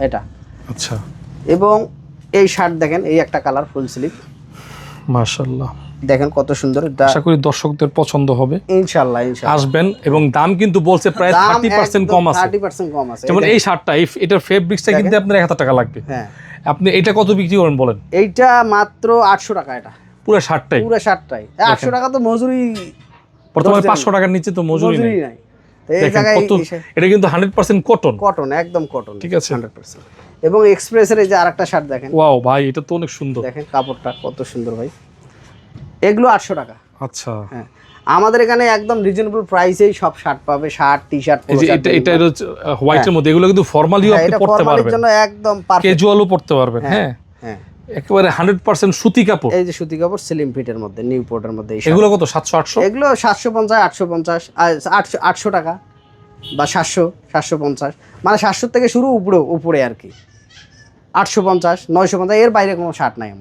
এটা। আচ্ছা, এবং এই শার্ট দেখেন, এই একটা কালার ফুল স্লিভ, মাশাআল্লাহ দেখেন কত সুন্দর। আশা করি দর্শকদের পছন্দ হবে। ইনশাআল্লাহ ইনশাআল্লাহ আসবেন, এবং দাম কিন্তু বলছে প্রায় 30% কম আছে। 30% কম আছে। যেমন এই শার্টটা, এটার ফেব্রিক্সটা কিন্তু আপনার 1000 টাকা লাগবে। হ্যাঁ, আপনি এটা কত বিক্রি করেন বলেন? এইটা মাত্র 800 টাকা। এটা পুরো শার্টটাই? পুরো শার্টটাই 800 টাকা। তো মজুরি বর্তমানে 500 টাকার নিচে তো মজুরি নাই। তো এই জায়গায় এটা কিন্তু 100% কটন। কটন, একদম কটন, ঠিক আছে 100%। এবং এক্সপ্রেসের এই যে আরেকটা শার্ট দেখেন, ওয়াও ভাই, এটা তো অনেক সুন্দর। দেখেন কাপড়টা কত সুন্দর ভাই। এগুলো 800 টাকা। আচ্ছা, হ্যাঁ, আমাদের এখানে একদম রিজনেবল প্রাইসেই সব শার্ট পাবে, শার্ট, টি-শার্ট, এই যে এটা হচ্ছে হোয়াইটের মধ্যে, এগুলো কিন্তু ফর্মালিও আপনি পড়তে পারবেন, জন্য একদম পারফেক্ট, ক্যাজুয়ালও পড়তে পারবেন। হ্যাঁ হ্যাঁ, একেবারে 100% সুতি কাপড়। এই যে সুতি কাপড়, স্লিম ফিটের মধ্যে, নিউপোর্টের মধ্যে। এগুলো কত? 700 800? এগুলো 750, 850, 800 টাকা বা 700, 750, মানে 700 থেকে শুরু, উপরে আর কি 850, 950, এর বাইরে কোনো শার্ট নাই আমার।